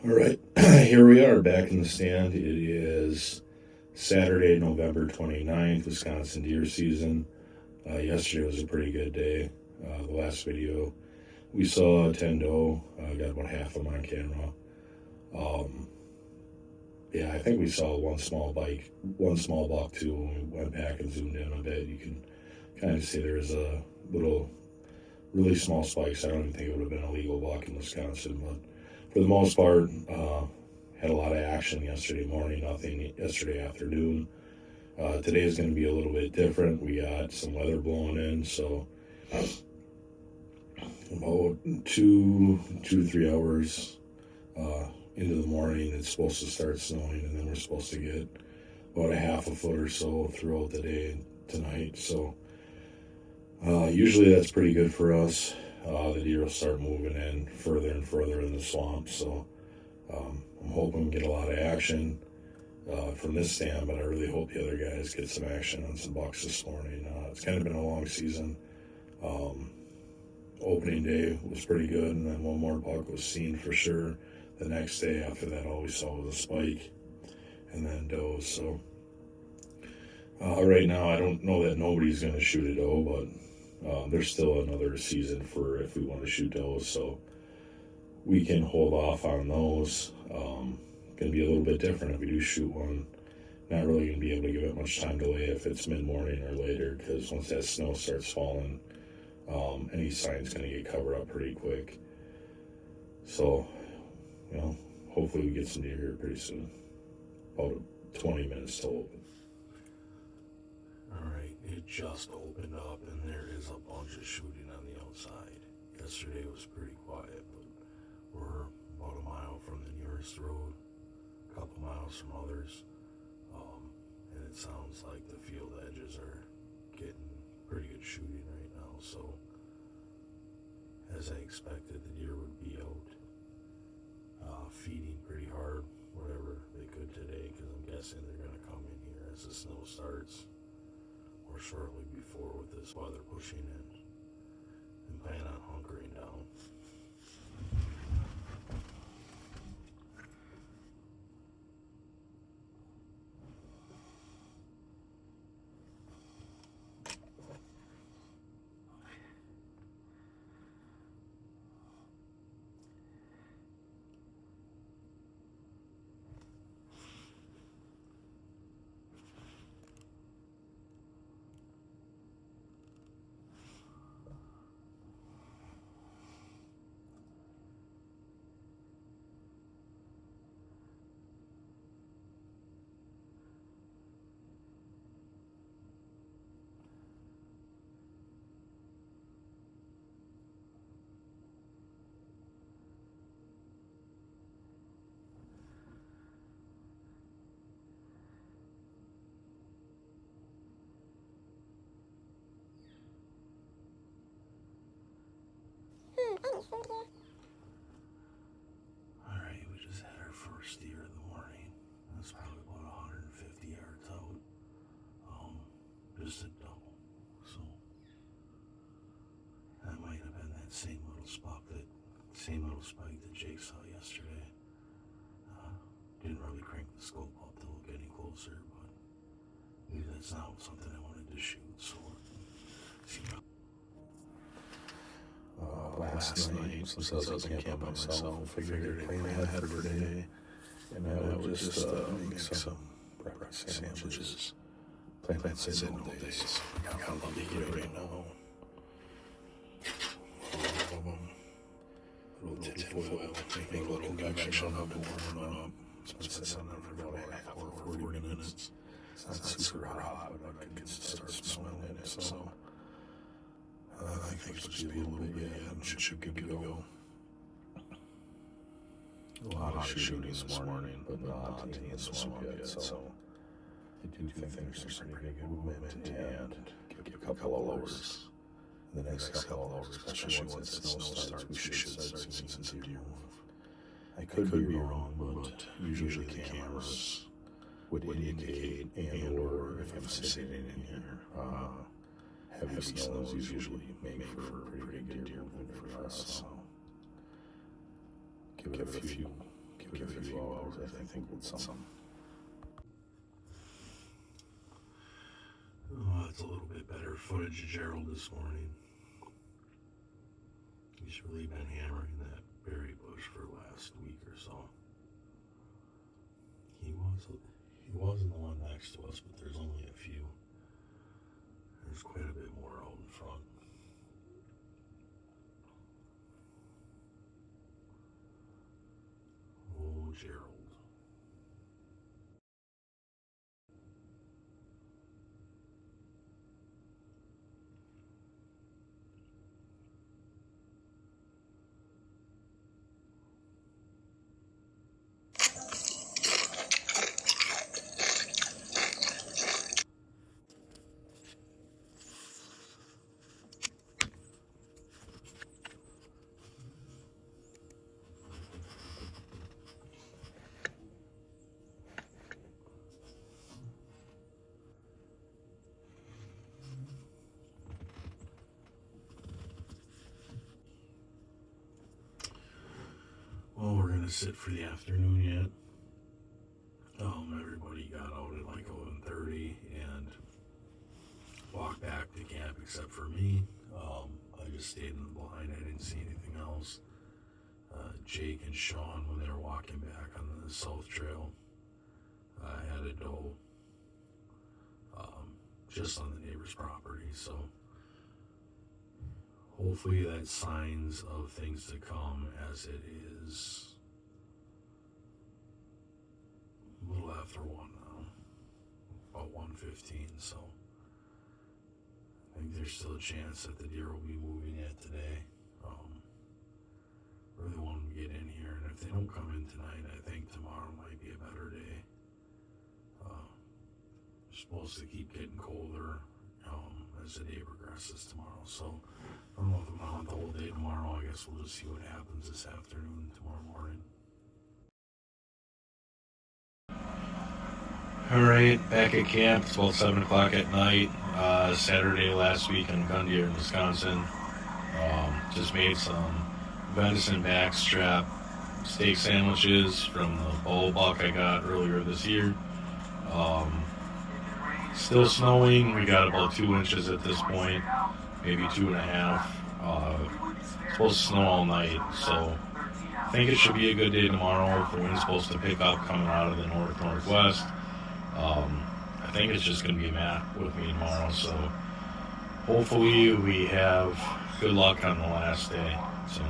All right, here we are back in the stand. It is Saturday, November 29th, Wisconsin deer season. Yesterday was a pretty good day. The last video, we saw a 10 doe, got about half of them on camera. Um, yeah, I think we saw one small buck too when we went back and zoomed in a bit. You can kind of see there's a little, really small spikes. I don't even think it would have been a legal buck in Wisconsin, but for the most part, had a lot of action yesterday morning, nothing yesterday afternoon. Today is going to be a little bit different. We got some weather blowing in, so about 3 hours into the morning, it's supposed to start snowing, and then we're supposed to get about a half a foot or so throughout the day tonight. So usually that's pretty good for us. The deer will start moving in further and further in the swamp, so I'm hoping to get a lot of action from this stand, but I really hope the other guys get some action on some bucks this morning. It's kind of been a long season. Opening day was pretty good, and then one more buck was seen for sure. The next day after that, all we saw was a spike, and then does. So right now, I don't know that nobody's going to shoot a doe, but there's still another season for if we want to shoot does, so we can hold off on those. Going to be a little bit different if we do shoot one. Not really going to be able to give it much time to lay if it's mid-morning or later, because once that snow starts falling, any sign's going to get covered up pretty quick. So, hopefully we get some deer here pretty soon. About 20 minutes to open. Alright, it just opened up and there is a bunch of shooting on the outside. Yesterday was pretty quiet, but we're about a mile from the nearest road, a couple miles from others, and it sounds like the field edges are getting pretty good shooting right now. So, as I expected, the deer would be out feeding pretty hard, whatever they could today, because I'm guessing they're going to come in here as the snow starts, or shortly before with this weather pushing in, and plan on hunkering down. Alright, we just had our first deer of the morning. That's probably about 150 yards out. Just a double. So that might have been that same little spike that Jake saw yesterday. Didn't really crank the scope up to look any closer, but maybe that's not something I wanted to shoot. So see how Last night, since I was at camp by myself, I figured I'd plan ahead for today, and I would just make some breakfast sandwiches. Plan that sitting all days. I got a lot to eat right now. A little tin foil, make a little convection oven to warm it up. It's been sitting on for about a half hour, 40 minutes. It's not super hot, but I can start smelling it, so I think it's just be a little bit, and should good to go. A lot of shooting this morning, but not in the swamp yet, so I do think there's some pretty good movement, and give a couple of hours. In the next couple of hours, especially once the snow starts, we should start seeing some deer move. I could be wrong, but usually the cameras would indicate, and or if I'm sitting in here, heavy snows usually make for pretty good deer movement for us. So give it a give it a few hours. I think we'll get some. Oh, that's a little bit better footage of Gerald this morning. He's really been hammering that berry bush for the last week or so. He wasn't the one next to us, but there's only a few. There's quite a bit more out in front. Oh, Gerald. Well, we're gonna sit for the afternoon yet. Everybody got out at like 11:30 and walked back to camp except for me. I just stayed in the blind. I didn't see anything else. Jake and Sean, when they were walking back on the South Trail, had a doe just on the neighbor's property. So hopefully that's signs of things to come, as it is a little after 1 now, about 1:15, so I think there's still a chance that the deer will be moving yet today. Really want them to get in here, and if they don't come in tonight, I think tomorrow might be a better day. It's supposed to keep getting colder as the day progresses tomorrow, so I don't know if I'm gonna hunt the whole day tomorrow. I guess we'll just see what happens this afternoon and tomorrow morning. Alright, back at camp. It's about 7 o'clock at night. Saturday last week in gun deer in Wisconsin. Just made some venison backstrap steak sandwiches from the bow buck I got earlier this year. Still snowing. We got about 2 inches at this point, maybe 2.5. Supposed to snow all night, so I think it should be a good day tomorrow. The wind's supposed to pick up coming out of the northwest. I think it's just going to be a map with me tomorrow, so hopefully we have good luck on the last day. So